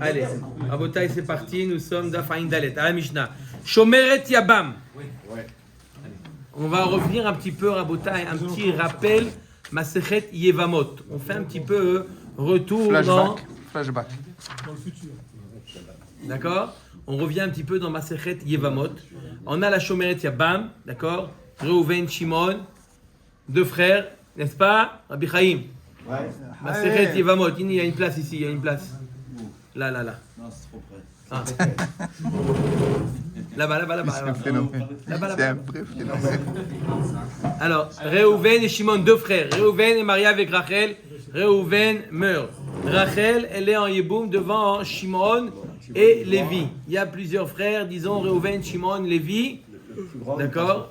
Allez, Abotai, c'est parti. Nous sommes d'Afaïn Dalet. À la Mishnah. Shomeret Yabam. On va revenir un petit peu, Rabotai, un petit rappel. Masechet Yevamot. On fait un petit peu retour Flashback. Dans le futur. D'accord. On revient un petit peu dans Masechet Yevamot. On a la Shomeret Yabam. D'accord. Reuven, Shimon. Deux frères. N'est-ce pas? Rabbi Chaim. Ouais. Masechet Yevamot. Il y a une place ici. Il y a une place. Là. Non, c'est trop près. Ah. Là-bas. C'est un phénomène. Là-bas. C'est un vrai phénomène. Alors, Reuven et Shimon, deux frères. Reuven est marié avec Rachel. Reuven meurt. Rachel, elle est en Yeboum devant Shimon et Lévi. Il y a plusieurs frères, disons Reuven, Shimon, Lévi. D'accord.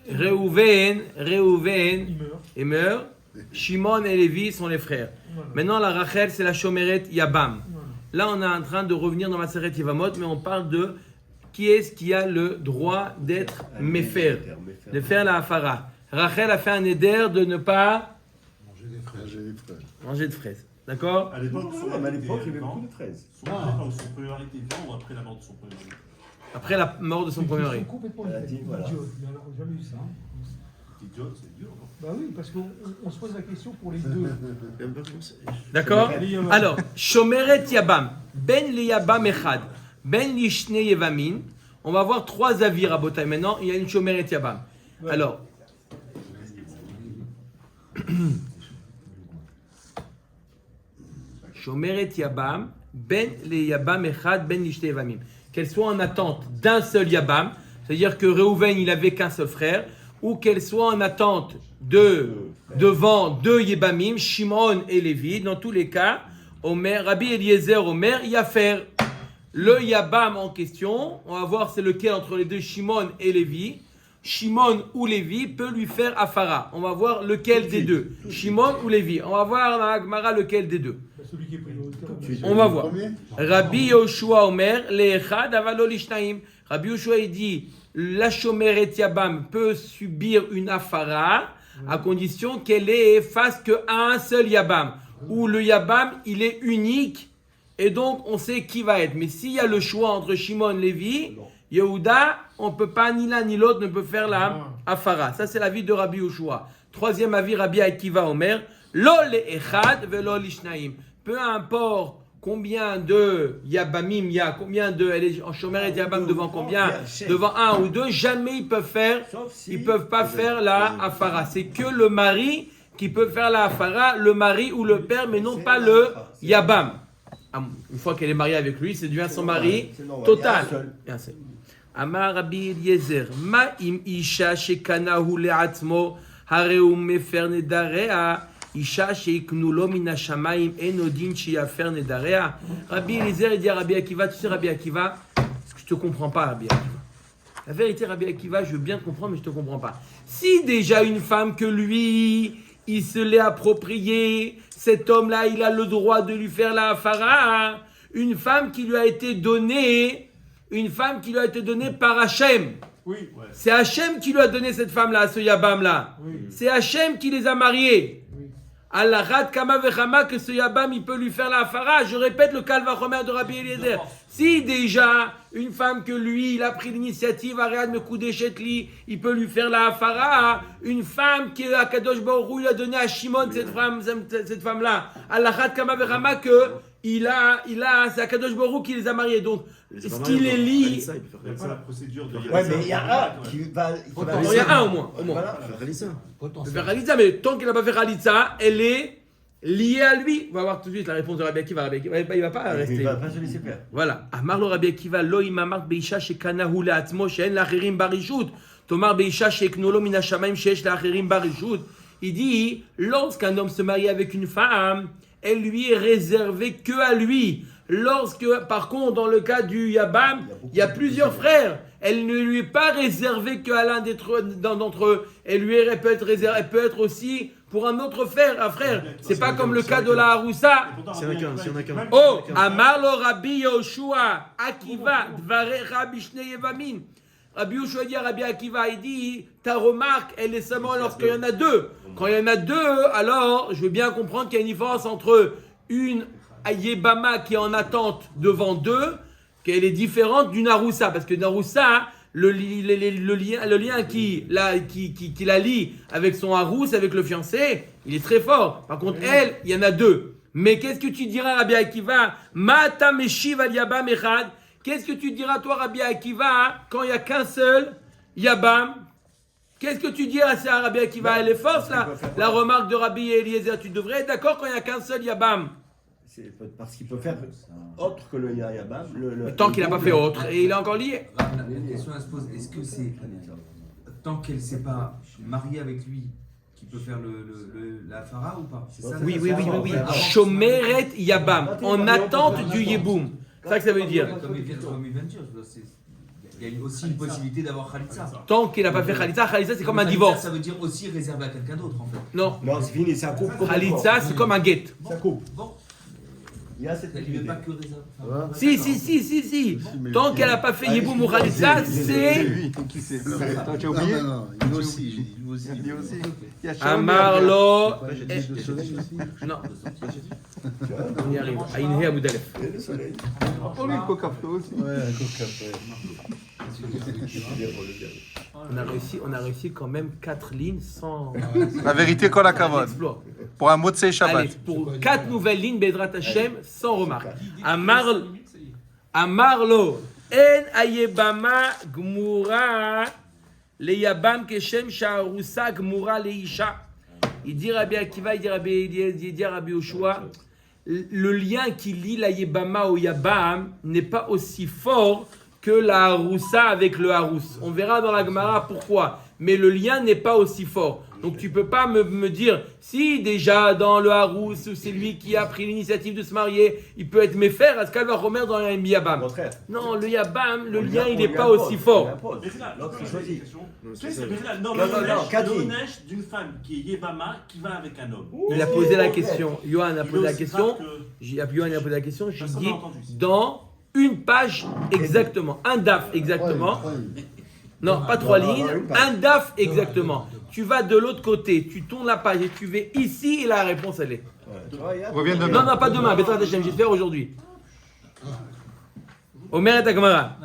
Reuven et meurt. Shimon et Lévi sont les frères. Maintenant, la Rachel, c'est la Shomeret Yabam. Là, on est en train de revenir dans Masechet Yevamot, mais on parle de qui est-ce qui a le droit d'être méfer, de faire la hafara. Rachel a fait un éder de ne pas manger de fraises. D'accord? À l'époque, il y avait beaucoup de fraises. Son premier mari était vivant ou après la mort de son premier mari? Après la mort de son premier mari. Ils sont complètement Elle a dit, voilà. idiots. Mais alors, jamais eu ça. Hein. Idiot, c'est idiot. Bah oui, parce qu'on se pose la question pour les deux. D'accord? Alors, Shomeret Yabam, Ben li Yabam Echad, Ben li Shne Yevamin. On va voir trois avis, Rabotai. Maintenant, il y a une Shomeret Yabam. Alors, Shomeret Yabam, Ben li Yabam Echad, Ben li Shne Yevamim. Qu'elle soit en attente d'un seul Yabam, c'est-à-dire que Reuven, il n'avait qu'un seul frère, ou qu'elle soit en attente devant deux Yebamim, Shimon et Lévi. Dans tous les cas, Rabbi Eliezer Omer, Yafer. Le Yabam en question, on va voir c'est lequel entre les deux, Shimon et Lévi. Shimon ou Lévi peut lui faire Afara. On va voir lequel des deux, Shimon ou Lévi. On va voir dans la Gemara lequel des deux. Celui qui est pris de l'autre. On va voir. Rabbi Yoshua Omer, Le'echad avalo lishnaim. Rabbi Yoshua il dit, la Shomeret Yabam peut subir une Afara à condition qu'elle est face qu'à un seul Yabam. Où le Yabam, il est unique et donc on sait qui va être. Mais s'il y a le choix entre Shimon et Lévi, Yehuda, on ne peut pas, ni l'un ni l'autre ne peut faire la Afara. Ça c'est l'avis de Rabbi Yoshua. Troisième avis, Rabbi Akiva Omer, Lo le'echad velo lishnaim. Peu importe combien de Yabamim il y a, combien de, elle est en Shomeret Yabam devant combien, devant un ou deux, jamais ils peuvent pas faire la Afara. C'est que le mari qui peut faire la Afara, le mari ou le père, mais non pas le Yabam. Une fois qu'elle est mariée avec lui, c'est devient son mari total. Amar Rabbi Eliezer, ma im isha shekanahu le'atzmo hareu mefer nedarea. Isha sheiknulo mina shamayim enodin shiafer nedarea. Rabbi Eliezer dit à Rabbi Akiva, tu sais Rabbi Akiva, parce que je te comprends pas Rabbi Akiva. La vérité Rabbi Akiva, je veux bien comprendre mais je te comprends pas. Si déjà une femme que lui, il se l'est appropriée, cet homme-là, il a le droit de lui faire la hafara, une femme qui lui a été donnée par Hachem. Oui, ouais. C'est Hachem qui lui a donné cette femme-là, ce Yabam-là. Oui. C'est Hachem qui les a mariés. Allah rad kama vechama que ce Yabam il peut lui faire la hafara. Je répète le Kalvachomer de Rabbi Eliezer. Si déjà une femme que lui il a pris l'initiative à Réad Mekoudé Chetli, il peut lui faire la hafara. Une femme qui a Kadosh Baruch Hu, il a donné à Shimon cette femme-là. Allah rad kama vechama que c'est à Kadosh Baruch Hu qui les a mariés. Donc ce qui les lie. Il n'y a pas la procédure de Ouais, mais il y a un qui va. Il y a un au moins. Voilà. Faire Khalitza, mais tant qu'il n'a pas fait Khalitza, elle est liée à lui. On va voir tout de suite la réponse de Rabbi Akiva. Rabbi Akiva, il ne va pas rester. Il ne va pas se laisser faire. Voilà. Amar lo Rabbi Akiva, lo imamart beisha shekanahu le'atzmo she'en l'acherim barishut. Tomar beisha sheknolo min hashamayim she'esh l'acherim barishut. Il dit, lorsqu'un homme se marie avec une femme, elle lui est réservée que à lui. Lorsque, par contre, dans le cas du Yabam, il y a plusieurs frères. Elle ne lui est pas réservée qu'à l'un d'entre eux. Elle peut être réservée, elle peut être aussi pour un autre frère, C'est pas comme le cas de la Haroussa. S'il y en a qu'un. Oh, Amar lo Rabbi Yoshua, Akiva, Dvare Rabbi Shnei Yevamin. Rabbi Yoshua dit à Rabbi Akiva, il dit, ta remarque, elle est seulement lorsqu'il y en a deux. Quand il y en a deux, alors je veux bien comprendre qu'il y a une différence entre Yebama qui est en attente devant deux, qu'elle est différente d'une Aroussa. Parce que une Aroussa, le lien qui la lie avec son Harous, avec le fiancé, il est très fort. Par contre, elle, il y en a deux. Mais qu'est-ce que tu diras, Rabbi Akiva? Mata meshiv al yabam echad. Qu'est-ce que tu diras, toi, Rabbi Akiva, quand il n'y a qu'un seul Yabam? Qu'est-ce que tu diras à Rabbi Akiva? Elle est force, la remarque de Rabbi Eliezer. Tu devrais être d'accord quand il n'y a qu'un seul Yabam. C'est parce qu'il peut faire autre que le Yabam. Tant qu'il n'a pas fait autre. Et il est encore lié. La question elle se pose, est-ce que c'est tant qu'elle ne s'est pas mariée avec lui qui peut faire la Farah ou pas? C'est ça, Oui. Avant- Shomeret Yabam. En attente du Yeboum. C'est ça que ça veut dire. Comme il vient de dire, il y a aussi une possibilité d'avoir Khalitsa. Tant qu'il n'a pas fait Khalitsa, Khalitsa c'est comme un Khalitsa, divorce. Ça veut dire aussi réservé à quelqu'un d'autre en fait. Non. Non, c'est fini, c'est un couple. Khalitsa c'est comme un guet. C'est un couple. Bon, Il y a cette elle ne veut pas que réservé. Si. Tant qu'elle n'a pas fait Yeboum ou Khalitsa, c'est Lui, qui c'est? Toi, tu as oublié? Non, il aussi. Lui aussi. Il y a Sharon, Amarlo. J'ai dit de soleil aussi. Non. On y arrive. Aïnhe Aboudalef. Et le soleil. Oh, lui, le coca aussi. Ouais, un coca, ouais. On a réussi quand même 4 lignes sans La vérité, qu'on a kavod. exploit. Pour un mot de Allez, Shabbat. pour 4 nouvelles lignes, Bedrat Hashem, sans remarque. Amarlo, En Ayebama Gmura, Le Yabam Keshem Sha'arusa Gmura Le Isha. Il dit Rabbi Akiva, il dit Rabbi Eliezer, il dit Rabbi Yoshua, le lien qui lie la Yebama au Yabam n'est pas aussi fort que la Haroussa avec le Harous. On verra dans la Gemara pourquoi. Mais le lien n'est pas aussi fort. Donc tu peux pas me dire, si déjà dans le Harous, c'est lui qui a pris l'initiative de se marier, il peut être méfer, à ce qu'elle va remettre dans un Au Yabam. contraire. Non, le Yabam, le On lien, lui il n'est pas impose, aussi on fort. lui impose. L'autre, il choisit. Non, non, Cathy. le neige d'une femme qui est Yébama qui va avec un homme. Il a posé la question. Johan a posé la aussi question. grave Johan a posé la question. J'ai Personne dit n'a entendu. dans une page exactement, un daf exactement. Non, pas 3 lignes, un daf exactement. Tu vas de l'autre côté, tu tournes la page et tu vas ici et la réponse elle est. Reviens demain. Non, pas demain, Bezrat Hashem, je vais faire aujourd'hui. Omer et Agmara.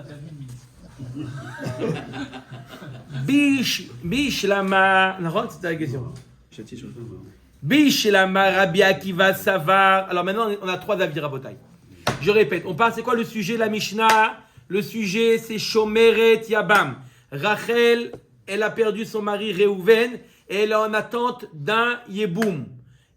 Bish lama. Non, c'était la question. Bish lama Rabbi Akiva Savar. Alors maintenant, on a 3 avis, Rabotai. Je répète, on parle, c'est quoi le sujet, la Mishnah? Le sujet, c'est Shomeret Yabam. Rachel, elle a perdu son mari Réhouven et elle est en attente d'un Yeboum.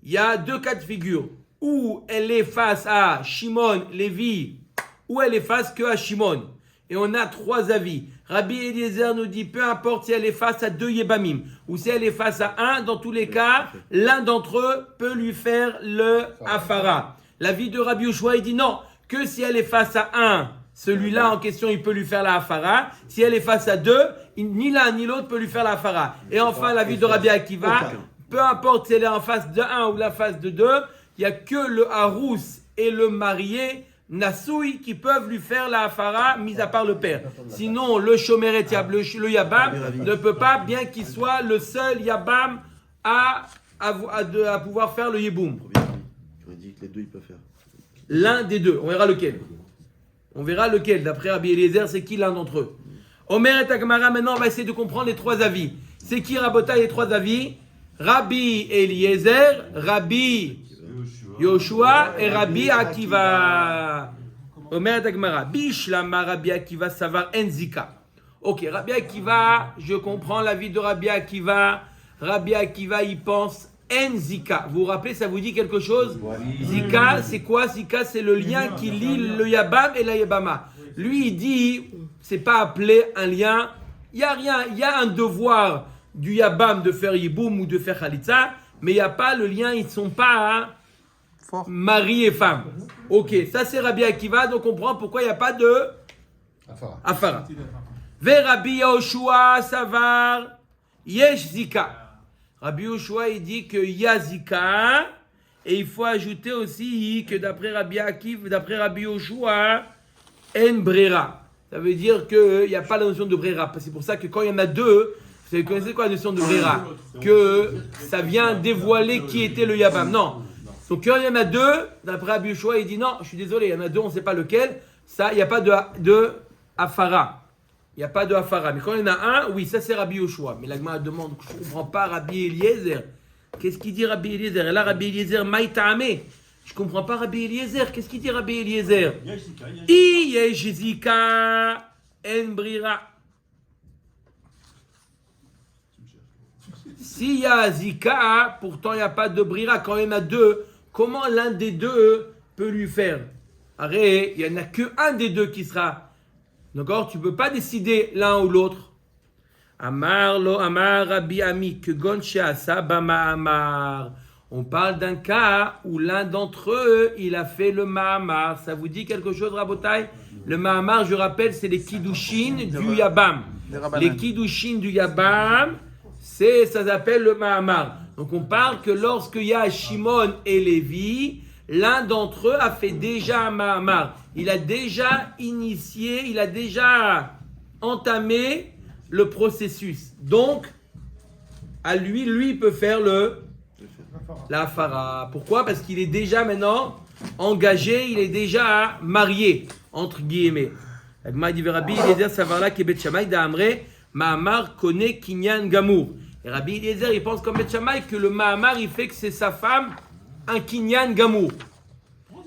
Il y a 2 cas de figure. Ou elle est face à Shimon, Lévi, ou elle est face que à Shimon. Et on a 3 avis. Rabbi Eliezer nous dit, peu importe si elle est face à 2 Yebamim, ou si elle est face à 1, dans tous les cas, l'un d'entre eux peut lui faire le Afara. L'avis de Rabbi Yoshua, il dit non, que si elle est face à 1, celui-là en question, il peut lui faire la Afara. Si elle est face à 2, ni l'un ni l'autre peut lui faire la Afara. Et enfin, l'avis de Rabbi Akiva, peu importe si elle est en face de 1 ou la face de 2, il n'y a que le Harous et le marié, Nasoui, qui peuvent lui faire la Afara, mis à part le père. Sinon, le Shomeret le Yabam, ne peut pas, bien qu'il soit le seul Yabam à pouvoir faire le Yeboum. J'aurais dit que les deux ils peuvent faire. L'un des deux, on verra lequel. On verra lequel. D'après Rabbi Eliezer, c'est qui l'un d'entre eux? Omer et Agmara, maintenant on va essayer de comprendre les 3 avis. C'est qui Rabotai les 3 avis? Rabbi Eliezer, Rabbi Yoshua et Rabbi Akiva. Omer et Agmara, Bishlama Rabbi Akiva Savar Enzika. Ok, Rabbi Akiva, je comprends l'avis de Rabbi Akiva. Rabbi Akiva, il pense Enzika. Vous vous rappelez, ça vous dit quelque chose? Zika, c'est quoi? Zika, c'est le lien qui lie le Yabam et la Yabama. Lui, il dit, c'est pas appelé un lien. Il y a rien. Il y a un devoir du Yabam de faire Yiboum ou de faire Khalitsa, mais il n'y a pas le lien. Ils ne sont pas mari et femme. Ok, ça c'est Rabbi Akiva, donc on comprend pourquoi il n'y a pas de Afara. Ve Rabbi Yoshua Savar Yesh Zika. Rabbi Yoshua, il dit qu'il y a Zika, et il faut ajouter aussi que d'après Rabbi Akiva, d'après Rabbi Yoshua, En Brera. Ça veut dire qu'il n'y a pas la notion de Brera. C'est pour ça que quand il y en a 2, vous connaissez quoi la notion de Brera? Que ça vient dévoiler qui était le Yabam. Non. Donc quand il y en a deux, d'après Rabbi Yoshua, il dit non, je suis désolé, il y en a deux, on ne sait pas lequel. Ça, il n'y a pas de Afara. Il n'y a pas de Afara. Mais quand il y en a un, oui, ça c'est Rabbi Yoshua. Mais la Gemara demande, je ne comprends pas Rabbi Eliezer. Qu'est-ce qu'il dit Rabbi Eliezer? Et là, Rabbi Eliezer, Maïtaame. Je ne comprends pas Rabbi Eliezer. Qu'est-ce qu'il dit Rabbi Eliezer? Yesh Zika en brira. S'il y a Zika, pourtant il n'y a pas de brira. Quand il y en a deux, comment l'un des deux peut lui faire? Arrête, il n'y en a qu'un des deux qui sera. D'accord? Tu ne peux pas décider l'un ou l'autre. Amar lo amar Rabbi Ami que gonche asabama amar. On parle d'un cas où l'un d'entre eux, il a fait le Mahamar. Ça vous dit quelque chose, Rabotai? Le Mahamar, je rappelle, c'est les Kiddushin du Yabam. Les Kiddushin du Yabam, ça s'appelle le Mahamar. Donc on parle que lorsqu'il y a Shimon et Lévi, l'un d'entre eux a fait déjà un Mahamar. Il a déjà initié, il a déjà entamé le processus. Donc, à lui, il peut faire la Fara. Pourquoi? Parce qu'il est déjà maintenant engagé, il est déjà marié, entre guillemets. Rabbi Eliezer Savarla Kebet Shammai d'Amre Mahamar connaît Kinyan Gamour. Et Rabbi Eliezer, il pense comme Bet Shammai que le Mahamar, il fait que c'est sa femme un Kinyan Gamour.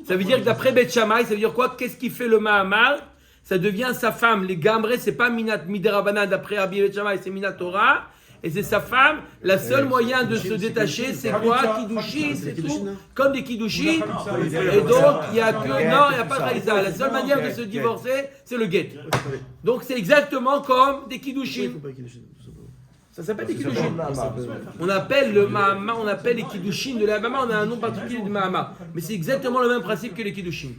Ça veut dire que d'après Bet Shammai, ça veut dire quoi? Qu'est-ce qui fait le Mahamar? Ça devient sa femme. Les Gamre, c'est pas Minat Miderabanan d'après Rabbi Bet Shammai, c'est Minat Torah. Et c'est sa femme. La seule moyen de se détacher, c'est quoi? Kiddushin, c'est tout. Comme des Kiddushin. Et donc, il n'y a que. Non, il n'y a pas de Khaliza. La seule manière de se divorcer, c'est le get. Donc, c'est exactement comme des Kiddushin. Ça s'appelle des Kiddushin. On appelle le Mahama, on appelle les Kiddushin de la Mahama, on a un nom particulier de Mahama. Mais c'est exactement le même principe que les Kiddushin.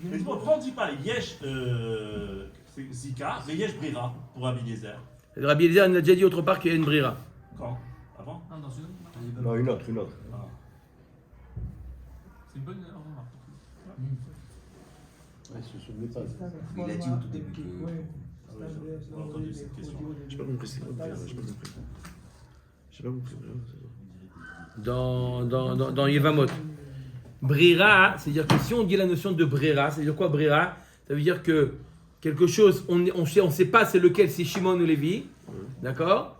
Mais pourquoi on ne dit pas Yesh Zika, mais Yesh Brira pour Rabbi Eliezer? Rabbi Eliezer, il a déjà dit autre part qu'il y a une brira. Quand? Avant? Non, une autre. C'est une bonne remarque. Ouais, se souvenait pas. Il a dit au tout début que. On a entendu cette question. J'ai pas compris, c'est quoi? J'ai pas compris. Dans Yevamot. Brira, c'est-à-dire que si on dit la notion de brira, c'est-à-dire quoi brira? Ça veut dire que quelque chose, on ne sait pas c'est lequel, c'est Shimon ou Lévi. D'accord?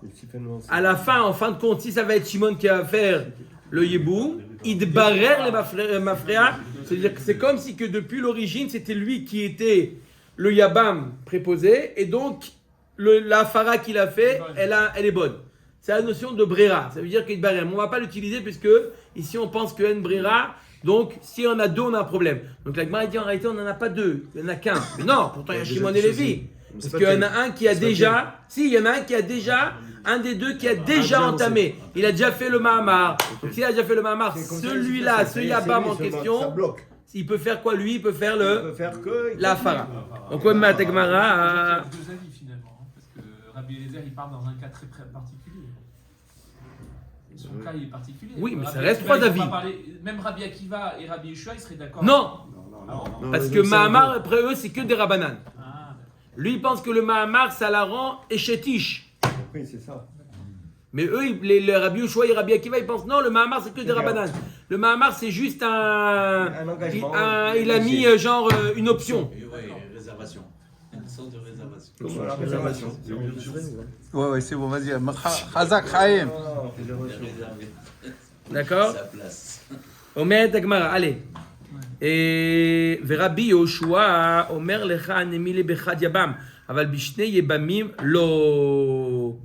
À la fin, en fin de compte, si ça va être Shimon qui va faire le Yeboum, Idbarer les Mafréa, c'est-à-dire que c'est comme si que depuis l'origine, c'était lui qui était le Yabam préposé, et donc la Fara qu'il a fait, elle est bonne. C'est la notion de Brera, ça veut dire qu'Idbarer. On ne va pas l'utiliser puisque ici on pense que En Brera, donc si on a deux, on a un problème. Donc la Gemara dit en réalité on n'en a pas deux, il n'y en a qu'un. Mais non, pourtant il y a Shimon et Lévi. Parce qu'il y en a un qui a déjà, il y en a un qui a déjà, un des deux qui a déjà entamé. Il a déjà fait le Mahamar. Donc s'il a déjà fait le Mahamar, celui-là, ce Yabam en question, il peut faire quoi lui? Il peut faire la Fara. Donc ouais, Matt Gemara. Deux avis finalement, parce que Rabbi Eliezer il part dans un cas très particulier. Son cas il est particulier. Oui, mais Rabbi ça reste Akiva, trois il faut avis. pas parler- Même Rabbi Akiva et Rabbi Yeshua ils seraient d'accord. Non, Non, parce les que deux, c'est Mahamar, un après eux, c'est que des Rabbanan. Ah, Lui, il pense que le Mahamar, ça la rend échetiche. Oui, c'est ça. Mais eux, les Rabbi Yoshua et Rabbi Akiva, ils pensent non, le Mahamar, c'est que des Rabbanan. Le Mahamar, c'est juste Un engagement. il a mis genre une option. réservation. Une sorte de réservation. Voilà, réservation. Ouais, c'est bon, vas-y. Khazak Khaïm. D'accord? Sa place. Omer Dagmara, allez. Et Rabbi Yoshua, Omer lecha nemile bechad yabam, aval bishne yebamim lo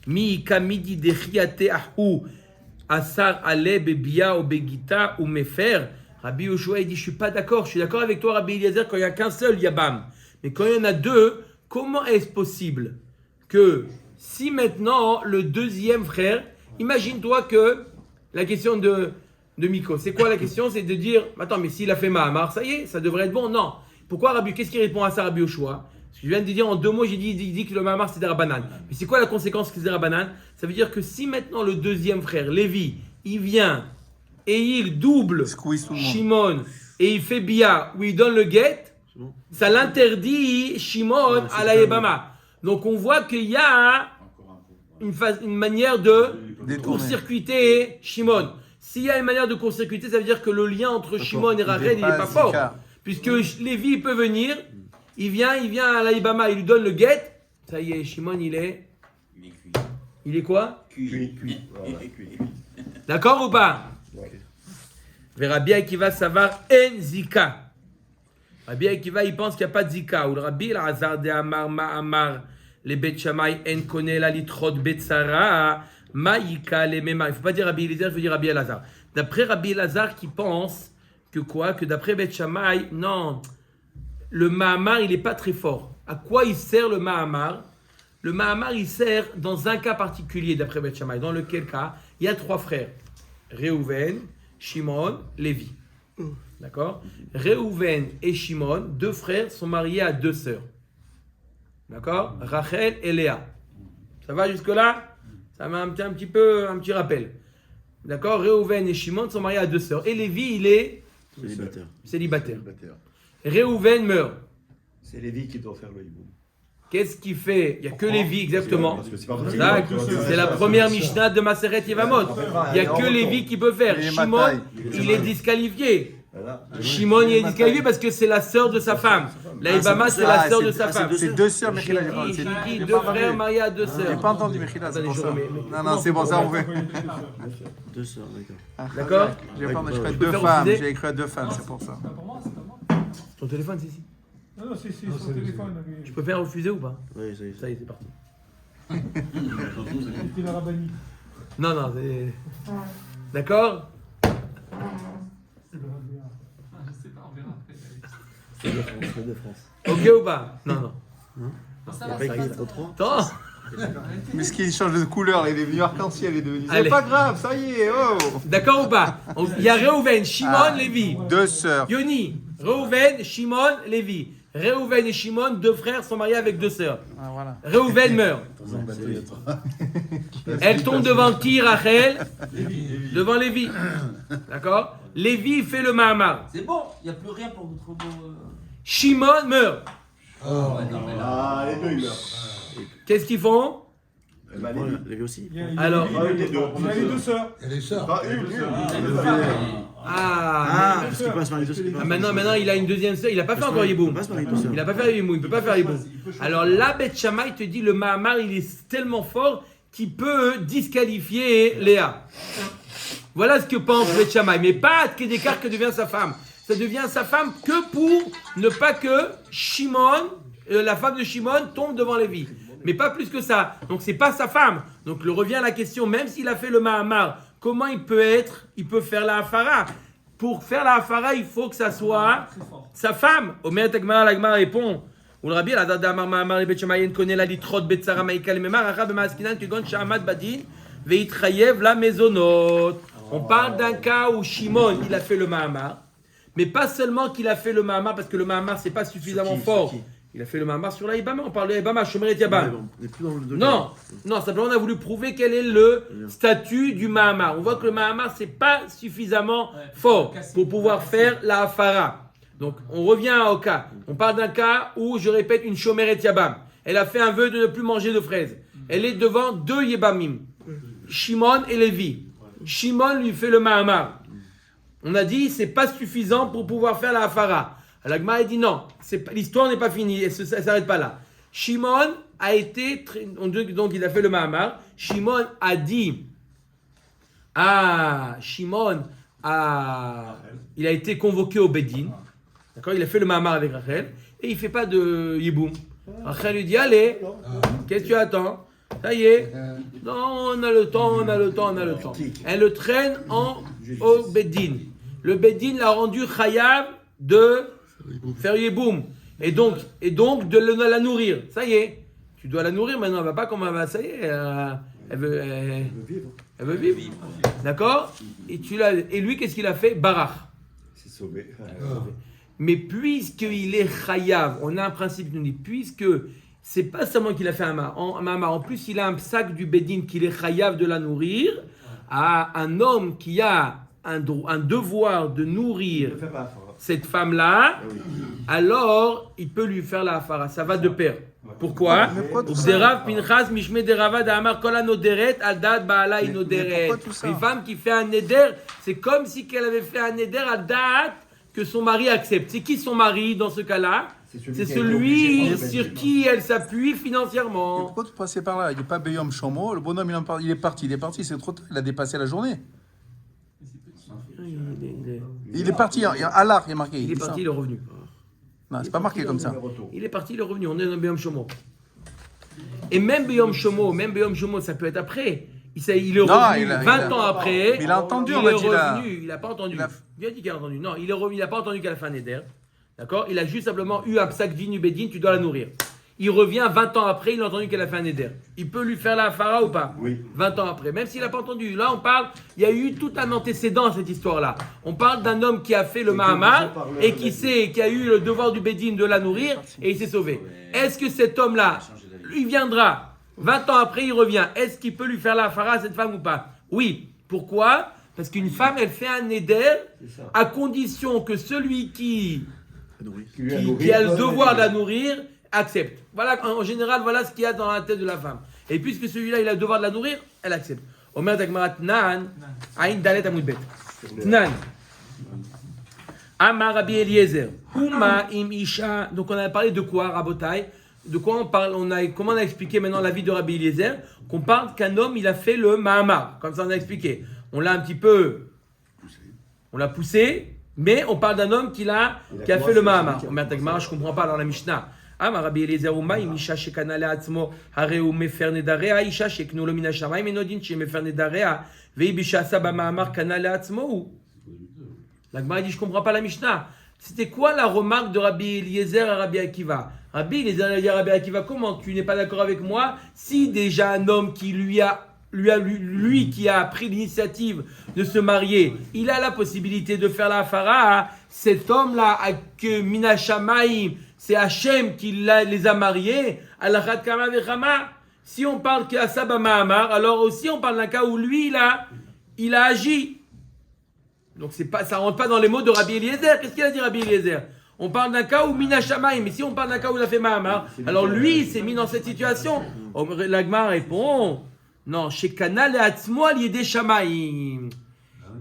mi kamidi dechiate ahu asar ale bebia ou begita ou mefer. Rabbi Yoshua il dit je suis pas d'accord, je suis d'accord avec toi Rabbi Eliezer quand il y a qu'un seul yabam, mais quand il y en a deux, comment est-ce possible que si maintenant le deuxième frère, imagine-toi que la question de Miko. C'est quoi la question? C'est de dire, attends, mais s'il a fait Mahamar, ça y est, ça devrait être bon. Non. Pourquoi Rabbi? Qu'est-ce qui répond à ça, Rabbi Yoshua? Ce que je viens de dire en deux mots, il dit que le Mahamar c'est des Rabbanan. Mais c'est quoi la conséquence que c'est des Rabbanan? Ça veut dire que si maintenant le deuxième frère, Lévi, il vient et il double Shimon et il fait Bia où il donne le guet, ça l'interdit Shimon à la Yebama. Donc on voit qu'il y a une manière de court-circuiter Shimon. S'il y a une manière de court-circuiter, ça veut dire que le lien entre Shimon et Rachel, il n'est pas fort. Puisque Lévi peut venir, il vient à l'Aïbama, il lui donne le guet. Ça y est, Shimon, il est cuit. Il est quoi? Cuit. Voilà. D'accord ou pas? Rabbi Akiva savar en zika. Rabbi Akiva, il pense qu'il n'y a pas de zika. Ou le Rabbi Elazar de Amar Ma'amar les Bet Shammai en connaît la litrot betsara ma'ika les memar. Il ne faut pas dire Rabbi Elazar, il faut dire Rabbi Elazar. D'après Rabbi Elazar qui pense que quoi? Que d'après Bet Shammai, non, le Ma'amar, il n'est pas très fort. À quoi il sert le Ma'amar? Le Ma'amar, il sert dans un cas particulier d'après Bet Shammai. Dans lequel cas, il y a 3 frères. Réhouven, Shimon, Lévi. D'accord? Réhouven et Shimon, 2 frères, sont mariés à 2 sœurs. D'accord? Rachel et Léa. Ça va jusque-là? Ça m'a un petit rappel. D'accord? Réhouven et Shimon sont mariés à 2 sœurs. Et Lévi, il est célibataire. Réhouven meurt. C'est Lévi qui doit faire le hibou. Qu'est-ce qu'il fait? Il n'y a que Lévi, exactement. Parce que c'est pas possible. C'est la première Mishnah de Maseret Yevamot. Il n'y a que Lévi qui peut faire. Shimon, il est disqualifié. Shimon, il est disqualifié parce que c'est la sœur de sa femme. L'Aïbama, c'est la sœur de sa femme. C'est 2 sœurs, Mechila. J'ai dit 2 frères mariés à 2 Je n'ai sœurs. pas entendu Mechila, c'est pour ça. Non, c'est bon, ça on fait. 2 sœurs, d'accord. D'accord? J'ai écrit peux 2 faire femmes, refuser j'ai écrit 2 femmes, c'est pour ça. C'est pas pour moi, c'est pas moi. Ton téléphone, c'est ici. Non, c'est son téléphone. Je peux faire refuser ou pas? Oui, ça y est. Ça y est, c'est parti. C'était la rabbanie. Non, c'est... D'accord? Je sais pas, on verra après. C'est de France. Ok ou pas? Non. Ça va, Pas ça écrit va. trop trop. Attends. Mais ce qui change de couleur, il est venu arc-en-ciel, il est devenu. Allez. C'est pas grave, ça y est, oh! D'accord ou pas? Il y a Réhouven, Shimon, Lévi. 2 sœurs. Yoni, Réhouven, Shimon, Lévi. Réhouven et Shimon, 2 frères, sont mariés avec 2 sœurs. Ah, voilà. Réhouven meurt. Elle tombe devant qui, Rachel? Devant Lévi. D'accord? Lévi fait le Mahamar. C'est bon, il n'y a plus rien pour votre beau. Shimon meurt. Ouais, non, mais là. Ah, les deux ils meurent. Qu'est-ce qu'ils font? Bah, Lévi aussi. Alors, les deux. On a les 2 sœurs. Pas une. Parce qu'il passe par les 2 sœurs. maintenant, il a une deuxième sœur. Il n'a pas fait encore Yiboum. Il passe par les 2 sœurs. Il n'a pas fait Yiboum. Il ne peut pas faire Yiboum. Alors là, Beth Shammai te dit le Mahamar, il est tellement fort qu'il peut disqualifier Léa. Voilà ce que pense Beth Shammai. Mais pas Kedekar que devient sa femme. Ça devient sa femme que pour ne pas que Shimon, la femme de Shimon, tombe devant Lévi. Mais pas plus que ça. Donc c'est pas sa femme. Donc le revient à la question, même s'il a fait le Mahamar, comment il peut faire la Hafara? Pour faire la Hafara, il faut que ça soit sa femme. Omer Tagmara, l'Agmara répond. Ou le Rabbi, la Dada Mahamar, les Bet Shammai, connaît la litrot, Betsara, Maïka, les Memar, Achab, Maaskinan, Kegon, Shahamad, Badin, Veitchayev, la Maisonot. On parle d'un cas où Shimon, il a fait le Mahamar. Mais pas seulement qu'il a fait le Mahamar, parce que le Mahamar, c'est pas suffisamment fort. Il a fait le Mahamar sur l'Aïbama, on parle de l'Aïbama, Shomer et Yabam. Non, simplement on a voulu prouver quel est le statut du Mahamar. On voit que le Mahamar, c'est pas suffisamment fort pour pouvoir faire la Hafara. Donc on revient au cas. On parle d'un cas où, je répète, une Shomer et Yabam. Elle a fait un vœu de ne plus manger de fraises. Elle est devant 2 Yebamim, Shimon et Lévi. Shimon lui fait le Mahamar. On a dit, c'est pas suffisant pour pouvoir faire la Hafara. L'Agma dit non, l'histoire n'est pas finie, elle ne s'arrête pas là. Shimon a été, donc il a fait le Mahamar. Shimon a dit, il a été convoqué au Bedin. D'accord, il a fait le Mahamar avec Rachel et il ne fait pas de Yiboum. Rachel lui dit, allez, qu'est-ce que tu attends? Ça y est, non, on a le temps. Elle le traîne au Bedin. Le Bedin l'a rendu chayav de faire Yiboum. Et donc de la nourrir. Ça y est, tu dois la nourrir maintenant. Elle va pas comme elle va, ça y est, elle veut vivre. D'accord? Et lui, qu'est-ce qu'il a fait? Barach. C'est sauvé. Mais puisqu'il est chayav, on a un principe qui nous dit, puisque c'est pas seulement qu'il a fait un Mahamar, en plus il a un sac du Bedin qu'il est chayav de la nourrir, à un homme qui a un devoir de nourrir cette femme-là, alors il peut lui faire la hafara. Ça va de pair. Pourquoi? Mais pourquoi tout ça? Ubderav Pinchas Mishme Derava Da'amar Kol HaNoderet Al Da'at Ba'ala Mais Inoderet. pourquoi tout ça? Une femme qui fait un neder, c'est comme si qu'elle avait fait un neder à Da'at que son mari accepte. C'est qui son mari dans ce cas-là? C'est celui sur qui elle s'appuie Mais financièrement. pourquoi tu passais par là? Il n'est pas Beyom Shomo. Le bonhomme, il est parti, c'est trop tard. Il a dépassé la journée. Il est parti, à l'art, il est marqué. Il est dit ça. parti, il est revenu. Non, c'est pas marqué comme ça. Il est parti, il est revenu. On est dans Beyom Shomo. Et même Beyom Shomo, ça peut être après. Il est revenu 20 ans après. Mais il a entendu, il on m'a est dit là. revenu. Il n'a pas entendu. Il a dit qu'il a entendu. Non, il est revenu. Il n'a pas entendu qu'elle a fait un éder. D'accord? Il a juste simplement eu un psak din ubedin, tu dois la nourrir. Il revient 20 ans après, il a entendu qu'elle a fait un éder. Il peut lui faire la hafara ou pas? Oui. 20 ans après, même s'il n'a pas entendu. Là, on parle, il y a eu tout un antécédent à cette histoire-là. On parle d'un homme qui a fait le Mahamar et qui a eu le devoir du Bédine de la nourrir et il s'est sauvé. Est-ce que cet homme-là, lui viendra 20 ans après, il revient. Est-ce qu'il peut lui faire la hafara à cette femme ou pas? Oui. Pourquoi? Parce qu'une femme, elle fait un éder à condition que celui qui a le devoir de la nourrir accepte. Voilà, en général, voilà ce qu'il y a dans la tête de la femme. Et puisque celui-là, il a le devoir de la nourrir, elle accepte. Omer Dagmarat Nan, Aïn Dalet Amoudbet. Nan. Amar Rabbi Eliezer. Huma im Isha. Donc on a parlé de quoi, Rabotai? De quoi on parle? Comment on a expliqué maintenant la vie de Rabbi Eliezer? Qu'on parle qu'un homme, il a fait le Mahamar. Comme ça, on a expliqué. On l'a un petit peu. On l'a poussé. Mais on parle d'un homme qui a fait le Mahamar. Omer Dagmarat, je ne comprends pas dans la Mishnah. Amar Rabbi Eliezer Uma im Isha shekana le'atzmo hareu mefer nedarea Isha sheknu lo min hashamayim enodin shemefer nedarea ve'i bishasa b'ma'amar kana le'atzmo. La Gemara dit je comprends pas la Mishnah. C'était quoi la remarque de Rabbi Eliezer à Rabbi Akiva? Rabbi Eliezer a dit à Rabbi Akiva, comment tu n'es pas d'accord avec moi si déjà un homme qui lui qui a pris l'initiative de se marier, il a la possibilité de faire la hafara, cet homme-là que Mina Shamaim, c'est Hachem qui les a mariés, Alachat Kama Vechama. Si on parle qu'à Saba Mahamar, alors aussi on parle d'un cas où lui, il a agi. Donc ça rentre pas dans les mots de Rabbi Eliezer. Qu'est-ce qu'il a dit Rabbi Eliezer? On parle d'un cas où Mina Shamaim, mais si on parle d'un cas où il a fait Mahamar, alors lui, il s'est mis dans cette situation. L'Agma répond, non, chez Kana Le'atzmo al Yedei Shamaim.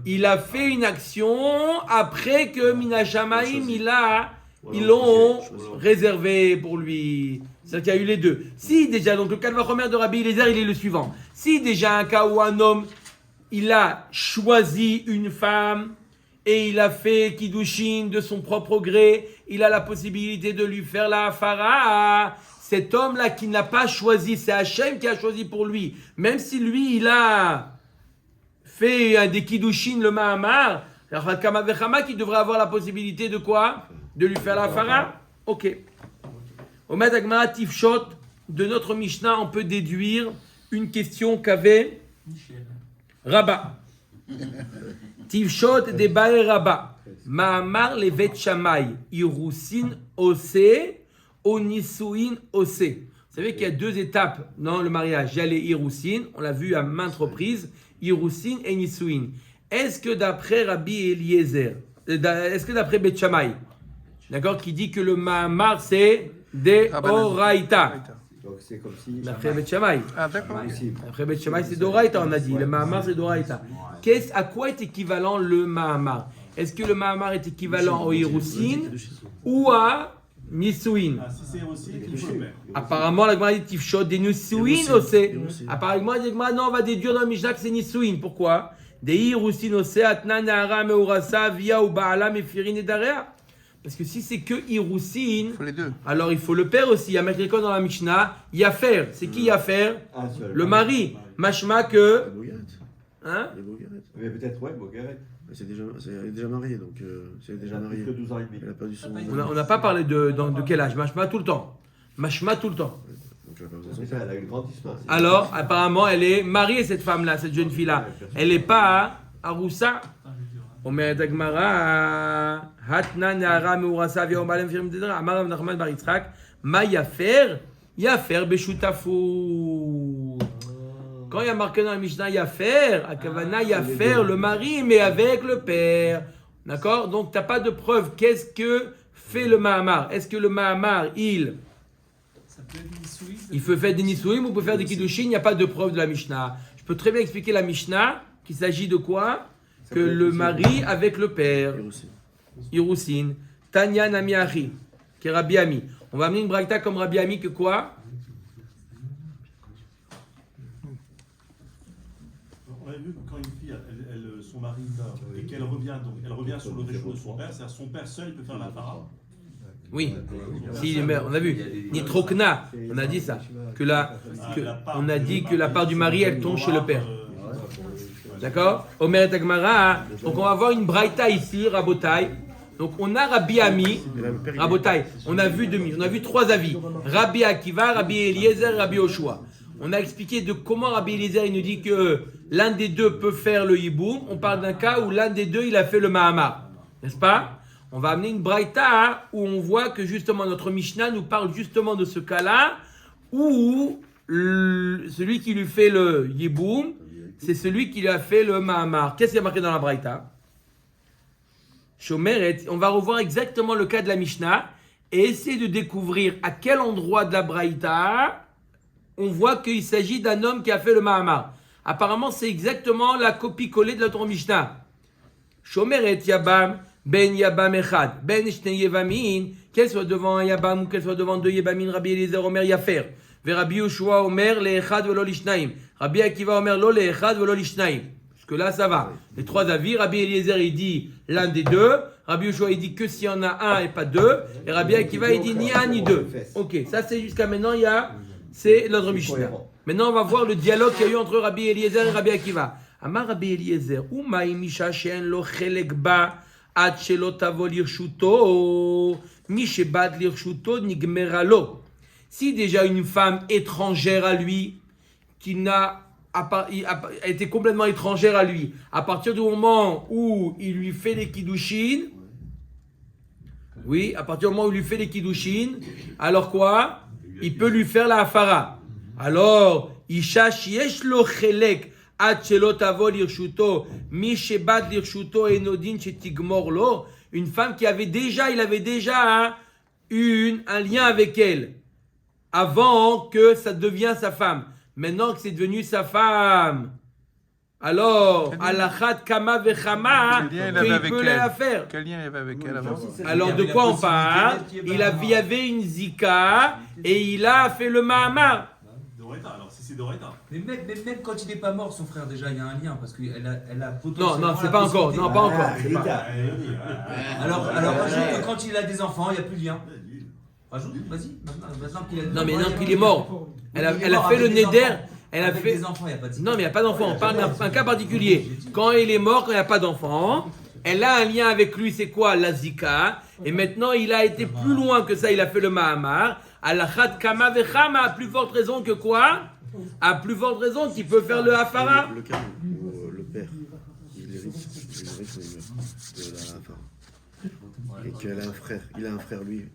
Il a fait une action après que Mina Shamaim, ils l'ont réservé pour lui. C'est-à-dire qu'il y a eu les deux. Si déjà, donc le cas de Vachomer de Rabbi Eliezer, il est le suivant. Si déjà un cas où un homme, il a choisi une femme et il a fait Kiddushin de son propre gré, il a la possibilité de lui faire la hafara. Cet homme-là qui n'a pas choisi, c'est Hachem qui a choisi pour lui. Même si lui, il a fait des Kiddushin, le Mahamar, Kama Vechama, qui devrait avoir la possibilité de quoi? De lui faire la hafara? Ok. Au Madagma Tifshot, de notre Mishnah, on peut déduire une question qu'avait Rabba. Tifshot de Bae Rabba. Mahamar levet Shamay. Irusin ose, onisuin ose. Vous savez qu'il y a deux étapes dans le mariage. Il y a les Irusin, on l'a vu à maintes reprises. Irusin et Nisuin. Est-ce que d'après Rabbi Eliezer, est-ce que d'après Bet Shammai, d'accord, qui dit que le Mahamar c'est des Oraïta. Donc c'est comme si. D'après Bet Shammai. Ah, d'accord. Après Bet Shammai c'est d'Oraïta, on a dit. Le Mahamar c'est d'Oraïta. À quoi est équivalent le Mahamar? Est-ce que le Mahamar est équivalent au Irusin ou à Nisuin? Ah, si c'est aussi, il faut le faire. Apparemment, la Gemara dit Tifshot des Nisuin aussi. Apparemment, la Gemara non, on va déduire dans le Mishnah que c'est Nisuin. Pourquoi? Des Irusin aussi, Atna Nahara Meurasa Via ou Baala Mefirin et Darea. Parce que si c'est que Irusin, Il faut les deux. alors il faut le père aussi. Il y a marqué dans la Mishnah, Yafer. C'est qui Yafer? Un seul. Le mari. Mashma que. Bogaret. Hein? Les Bogaret. Mais peut-être, ouais, Bogaret. Elle est déjà mariée, donc c'est déjà mariée. Plus que 12 ans et demi. Elle a perdu son. On n'a pas parlé de quel âge. Mashma tout le temps. Mashma tout le temps. Donc elle a perdu son C'est ça, elle a une grande histoire. Alors, apparemment, elle est mariée, cette femme-là, cette jeune fille-là. Elle n'est pas à Aroussa. Omer Dagmara, Hatna Nehara Meurasa Via Omalem Firim Dedra, Amar Rav Nachman Bar Yitzchak, Ma Yafer, Yafer Beshutafou. Quand il y a marqué dans la Mishnah Yafer, Akavana Yafer, le mari, mais avec le père. D'accord? Donc, tu n'as pas de preuve. Qu'est-ce que fait le Mahamar? Est-ce que le Mahamar, Ça peut être Nisui, ça il peut peut faire des Nisouim ou peut faire des Kiddushin? Il n'y a pas de preuve de la Mishnah. Je peux très bien expliquer la Mishnah qu'il s'agit de quoi? Que le mari avec le père. Irousin. Tanya Nami Achi, qui est Rabbi Ami. On va amener une braïta comme Rabbi Ami que quoi? On a vu que quand une fille, son mari meurt et qu'elle revient, donc elle revient sur le réchaud de son père, c'est-à-dire son père seul peut faire la para. Oui. S'il est mère, on a vu. Nitrokna, on a dit ça. On a dit que la part du mari, elle tombe chez le père. D'accord? Omer et Agmara. Donc on va voir une braïta ici, Rabotai. Donc on a Rabbi Ami, Rabotai. On a vu trois avis. Rabbi Akiva, Rabbi Eliezer, Rabbi Yoshua. On a expliqué de comment Rabbi Eliezer il nous dit que l'un des deux peut faire le hiboum. On parle d'un cas où l'un des deux il a fait le mahamar, n'est-ce pas? On va amener une braïta où on voit que justement notre Mishnah nous parle justement de ce cas-là où celui qui lui fait le hiboum, c'est celui qui lui a fait le mahamar. Qu'est-ce qui est marqué dans la braïta? Shomeret, on va revoir exactement le cas de la Mishnah et essayer de découvrir à quel endroit de la braïta on voit qu'il s'agit d'un homme qui a fait le Mahamar. Apparemment, c'est exactement la copie-collée de notre Mishnah. Shomeret Yabam, Ben Yabam Echad, Ben Shne Yevamin, qu'elle soit devant un Yabam ou qu'elle soit devant deux Yevamin, Rabbi Eliezer Omer Yafer, Ve Rabbi Yoshua Omer Le Echad Velo Lishnaim, Rabbi Akiva Omer Lo Le Echad Velo Lishnaim. Jusque là, ça va. Les trois avis, Rabbi Eliezer, il dit l'un des deux, Rabbi Yoshua, il dit que s'il y en a un et pas deux, et Rabbi Akiva, il dit ni un ni deux. Ok, ça c'est jusqu'à maintenant, c'est notre Mishnah. Maintenant, on va voir le dialogue qu'il y a eu entre Rabbi Eliezer et Rabbi Akiva. Amar Rabbi Eliezer, Umaï Misha She'en lo chelek ba ad shelo tavo lirshuto, mi shebad lirshuto nigmera lo. Si déjà une femme étrangère à lui, qui n'a été complètement étrangère à lui, à partir du moment où il lui fait les kiddushin, oui, à partir du moment où il lui fait les kiddushin, alors quoi? Il peut lui faire la hafara. Alors, Isha sheyesh lo chelek ad shelo tavo lirshuto, mi shebad lirshuto enodin shetigmor lo. Une femme il avait déjà un lien avec elle avant que ça devienne sa femme. Maintenant que c'est devenu sa femme, alors, alachat kama vechama, qu'il peut la faire. Quel lien il y avait avec elle avant? Alors, de quoi on parle? Il y avait une zika et il a fait le mahamar. Doreta, alors si c'est Doreta. Mais même quand il n'est pas mort, son frère, déjà, il y a un lien, parce qu'elle a potentiellement... Non, c'est pas encore. Non, pas encore. C'est pas. Alors, rajoute que quand il a des enfants, il n'y a plus de lien. Rajoute, vas-y, maintenant qu'il a des Non, mais enfants, non, qu'il est mort. Elle a fait le neder. Elle a avec fait. des enfants, il n'y a pas de Non, mais il n'y a pas d'enfant. On parle d'un cas particulier. Quand il est mort, quand il n'y a pas d'enfant, elle a un lien avec lui, c'est quoi? La zika. Et maintenant, il a été plus loin que ça, il a fait le mahamar. Alachat kama vechama, à plus forte raison que quoi? À plus forte raison qu'il peut faire le hafara. Le cas où le père, il hérite quand il meurt de la femme. Et qu'il a un frère lui.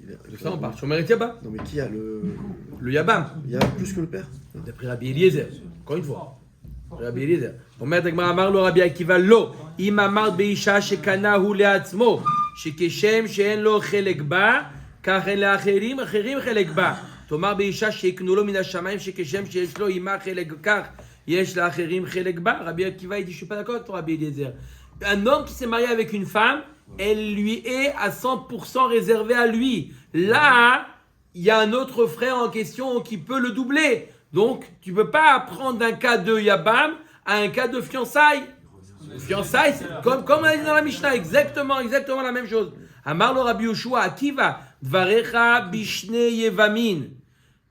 De ça, on parle. Shomeret Yabam. Non, mais qui a le Yabam. Il y a plus que le père. D'après Rabbi Eliezer. Encore une fois. Rabbi Eliezer. Omer Dagmar Amar lo Rabbi Akiva lo. Im amar beisha shekana hu leatzmo. Shekeshem she'en lo chelek ba. Kach en leacherim chelek ba. Tomar beisha sheiknu lo min hashamayim. Shekeshem she'esh lo ima chelek kach. Yesh leacherim chelek ba. Rabbi Akiva il dit je suis pas d'accord avec toi Rabbi Eliezer. Un homme qui s'est marié avec une femme, elle lui est à 100% réservée à lui. Là, il y a un autre frère en question qui peut le doubler. Donc, tu ne peux pas prendre d'un cas de Yabam à un cas de fiançailles. Fiançailles, c'est comme on a dit dans la Mishnah, exactement la même chose. Amar le Rabbi Yoshua, Akiva, Dvarecha bishne yevamin.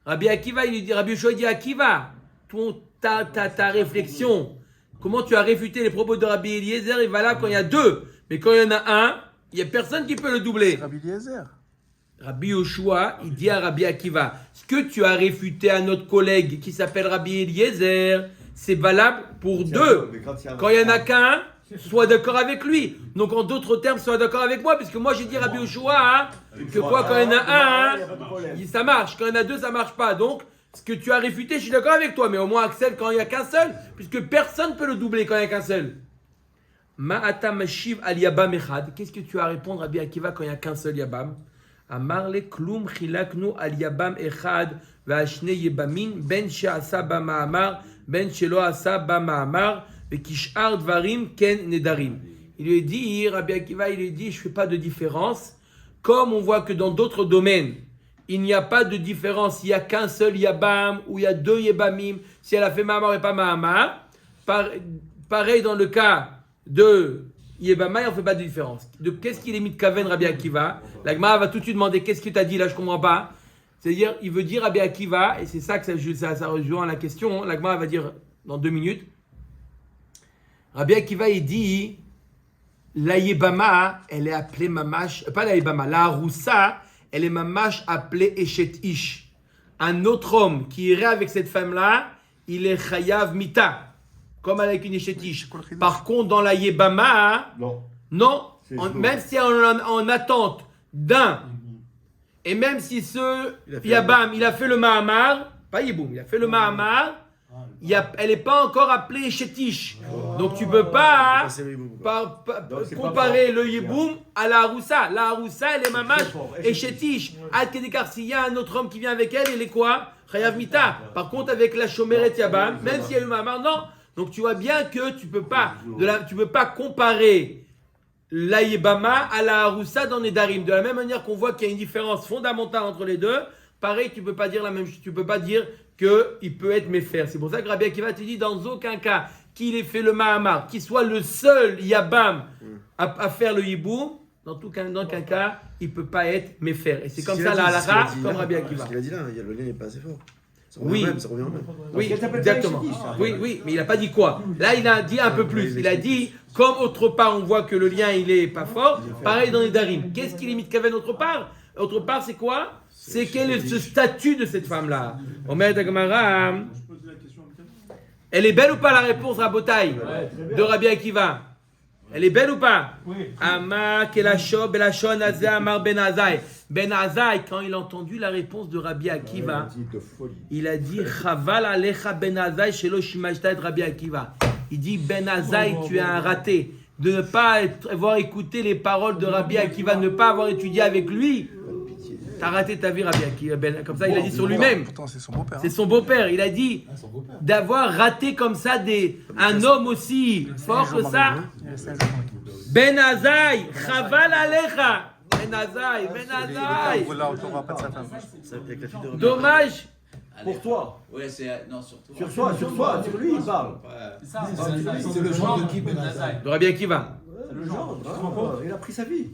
Rabbi Akiva, il dit, Rabbi Yoshua dit, Akiva, ta réflexion, comment tu as réfuté les propos de Rabbi Eliezer, est valable quand il y a deux. Mais quand il y en a un, il n'y a personne qui peut le doubler. Rabbi Eliezer. Rabbi Yoshua, il dit à Rabbi Akiva, ce que tu as réfuté à notre collègue qui s'appelle Rabbi Eliezer, c'est valable pour deux. Quand il n'y en a qu'un, sois d'accord avec lui. Donc en d'autres termes, sois d'accord avec moi, puisque moi j'ai dit Rabbi Yoshua que quoi, quand il y en a un, ça marche. Quand il y en a deux, ça ne marche pas. Donc, ce que tu as réfuté, je suis d'accord avec toi, mais au moins accepte quand il n'y a qu'un seul, puisque personne ne peut le doubler quand il n'y a qu'un seul. Ma'ata mashiv al yabam echad. Qu'est-ce que tu as à répondre, Rabbi Akiva, quand il n'y a qu'un seul yabam? Amarle klum chilaknu al yabam echad ve'ashne yebamin ben she'asa ba'ma'amar ben she'lo asa ba'ma'amar ve'kish'ar dvarim ken nedarim. Il lui dit, Rabbi Akiva, il lui dit, je ne fais pas de différence. Comme on voit que dans d'autres domaines, il n'y a pas de différence, il n'y a qu'un seul yabam ou il y a deux yabamim, si elle a fait ma'amar et pas ma'amar. Pareil dans le cas de yabama, on ne fait pas de différence. Qu'est-ce qu'il est mis de Kaven, Rabbi Akiva? La Gemara va tout de suite demander, qu'est-ce que tu as dit là, je ne comprends pas. C'est-à-dire, il veut dire Rabbi Akiva, et c'est ça que ça rejoint la question, la Gemara va dire dans 2 minutes. Rabbi Akiva, il dit, la yebama, elle est appelée mamash, pas la yebama, la haroussa, elle est mamash appelée Eshet Ish. Un autre homme qui irait avec cette femme-là, il est chayav mita, comme avec une Eshet Ish. Par contre, dans la yebama, non, même si en attente d'un, et même si ce yabam, il a fait le mahamar, pas yiboum, il a fait le mahamar, elle n'est pas encore appelée Eshet Ish. Donc tu ne peux pas comparer le yiboum à la haroussa. La haroussa, elle est mamash Eshet Ish. Al-Kedekar, s'il y a un autre homme qui vient avec elle, il est quoi? Chayav mita. Par contre, avec la shomeret yabam, même s'il y a eu mahamar, non. Donc tu vois bien que tu peux pas comparer la yebama à la haroussa dans Nedarim. De la même manière qu'on voit qu'il y a une différence fondamentale entre les deux, pareil, tu peux pas dire la même chose. Tu peux pas dire qu'il peut être méfer. C'est pour ça que Rabbi Akiva te dit dans aucun cas qu'il ait fait le mahamar, qu'il soit le seul yabam à faire le yiboum, dans aucun cas, il ne peut pas être méfer. Et c'est comme ça la halakha, comme Rabbi Akiva. Ce qu'il a dit là, le lien n'est pas assez fort. Oui, ça revient au même. Oui, exactement. Oui, mais il n'a pas dit quoi. Là, il a dit un peu plus. Il a dit, comme autre part, on voit que le lien, il n'est pas fort, pareil dans les darim. Qu'est-ce qu'il limite Kaven autre part? Autre part, c'est quoi? C'est quel est ce statut de cette femme-là? Omer Dagmara. Je pose la question à Michael. Elle est belle ou pas la réponse à Botaï de Rabbi Akiva? Elle est belle ou pas? Ama Kelasho Belashon Azeh Amar Ben Azai. Ben Azai, quand il a entendu la réponse de Rabbi Akiva, il a dit Chaval Alecha Ben Azai Shelo Shimashta et Rabbi Akiva. Il dit Ben Azai, tu es un raté de ne pas avoir écouté les paroles de Rabbi Akiva, ne pas avoir étudié avec lui. T'as raté ta vie, Rabbi Akiva. Comme ça, il a dit sur lui-même. Pourtant, c'est son beau-père. C'est son beau-père. Il a dit d'avoir raté comme ça un homme aussi fort que ça. Ben Azai, Chaval Alecha. Ben Azai. On ne pas de sa femme. Dommage. Pour toi. Ouais, c'est. Non, surtout. Sur toi, sur lui, il parle. C'est ça, C'est le genre de qui Ben Azai? De Rabbi Akiva. Le genre, il a pris sa vie.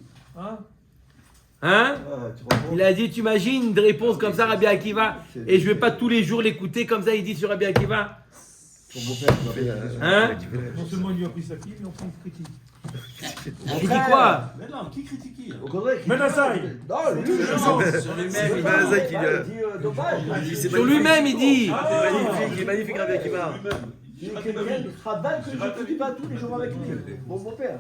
Hein? Tu te rends compte? Il a dit, tu imagines une réponse comme ça, Rabbi Akiva, et je ne vais pas tous les jours l'écouter comme ça, il dit sur Rabbi Akiva. Son beau-père, Hein? Non seulement il lui a pris sa fille, mais on prend une critique. Il dit quoi? Mais non, qui critique qui? Au contraire, Ben Azai. Non, lui, Sur lui-même, C'est pas Azai qui il dit dommage. Sur lui-même, il dit. Il est magnifique, Rabbi Akiva. Il travaille que je ne dis pas tous les jours avec lui. Mon beau-père.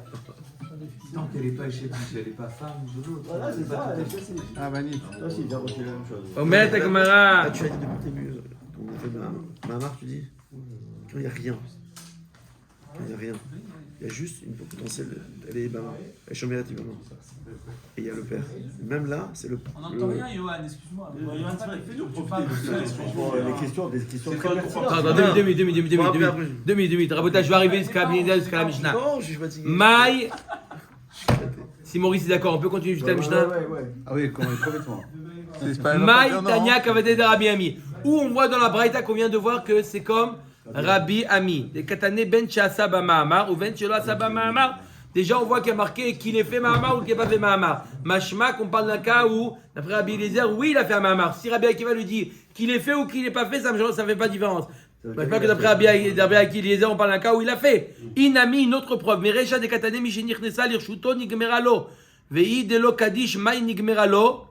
Tant qu'elle n'est pas échette, elle n'est pas femme de l'autre. Voilà, c'est ça, elle est facile. Ah, magnifique. Toi aussi, il a reçu la même chose. Omer Takmara. Ah, tu as dit depuis le début, quand on a fait Mahamar, tu dis, quand il n'y a rien. Quand il n'y a rien. Il y a juste une potentielle, elle est elle est chômée relativement. Et il y a le père. Même là, c'est le. On n'entend rien, Johan, excuse-moi. Johan, fais-nous profiter. Franchement, des questions très pertinentes. Attends, 2 minutes. Rabotage, je vais arriver jusqu'à la Mishnah. Non, je suis fatigué. Maï. Si Maurice est d'accord, on peut continuer jusqu'à la Mishnah. Ah oui, complètement. C'est pas Maï non, non. Tanya Kavadeh de Rabbi Ami. Où on voit dans la Braïta qu'on vient de voir que c'est comme Rabbi Ami. Les Katane Ben Chasa Mahamar ou Ben Chelo Asaba Mahamar. Déjà, on voit qu'il y a marqué qu'il ait fait Mahamar ou qu'il n'a pas fait Mahamar. Mashma, qu'on parle d'un cas où, d'après Rabbi Eliezer, oui, il a fait un Mahamar. Si Rabbi Akiva lui dit qu'il ait fait ou qu'il n'ait pas fait, ça ne fait pas de différence. Je ne pas que d'après Rabbi Eliezer, on parle d'un cas où il a fait. Inami, une autre preuve. Mais Recha de Katane Mishenich Nesa Lirshuto Nigmeralo. Vei Delo Kadish Mai Nigmeralo.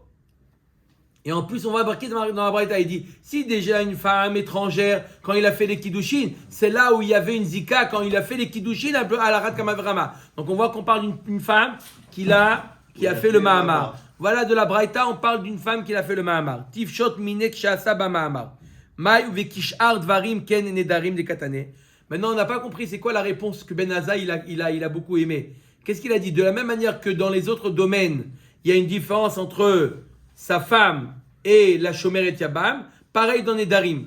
Et en plus, on va marquer dans la Braïta, il dit, si déjà une femme étrangère, quand il a fait les Kiddushin, c'est là où il y avait une Zika, quand il a fait les Kiddushin à la Rat Kamavrama. Donc on voit qu'on parle d'une femme qui a fait le Mahamar. Voilà de la Braïta, on parle d'une femme qui a fait le Mahamar. Tifshot minek shasa ba Mahamar. Mai uvekishar dvarim ken nedarim de katane. Maintenant, on n'a pas compris c'est quoi la réponse que Ben Azai il a beaucoup aimé. Qu'est-ce qu'il a dit? De la même manière que dans les autres domaines, il y a une différence entre sa femme et la Shomer et Yabam, pareil dans les Darim.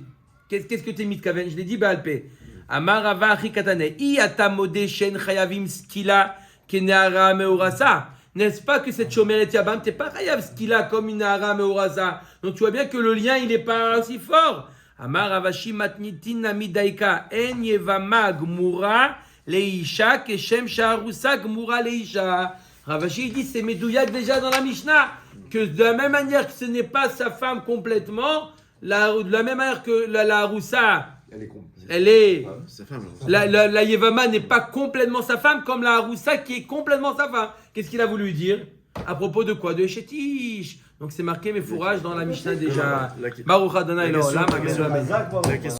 Qu'est-ce que tu es mis de Kaven? Je l'ai dit, Baalpe. Amar Rava Achi Katane. I atamode shen chayavim skila keneara meorasa. N'est-ce pas que cette Shomer et Yabam, t'es pas chayav skila comme une Neara meorasa. Donc tu vois bien que le lien, il n'est pas aussi fort. Amar Ravashi matnitin namidaika en yevama gmura leisha keshem shaharusa gmura leisha. Ravashi il dit c'est Medouyak déjà dans la Mishnah que de la même manière que ce n'est pas sa femme complètement, de la même manière que la Haroussa, elle est Sa femme. la Yevama n'est pas complètement sa femme comme la Haroussa qui est complètement sa femme. Qu'est-ce qu'il a voulu dire? À propos de quoi? De Eshetish. Donc c'est marqué mes fourrages dans la Mishnah déjà. Baruch Adonai Elohim. La question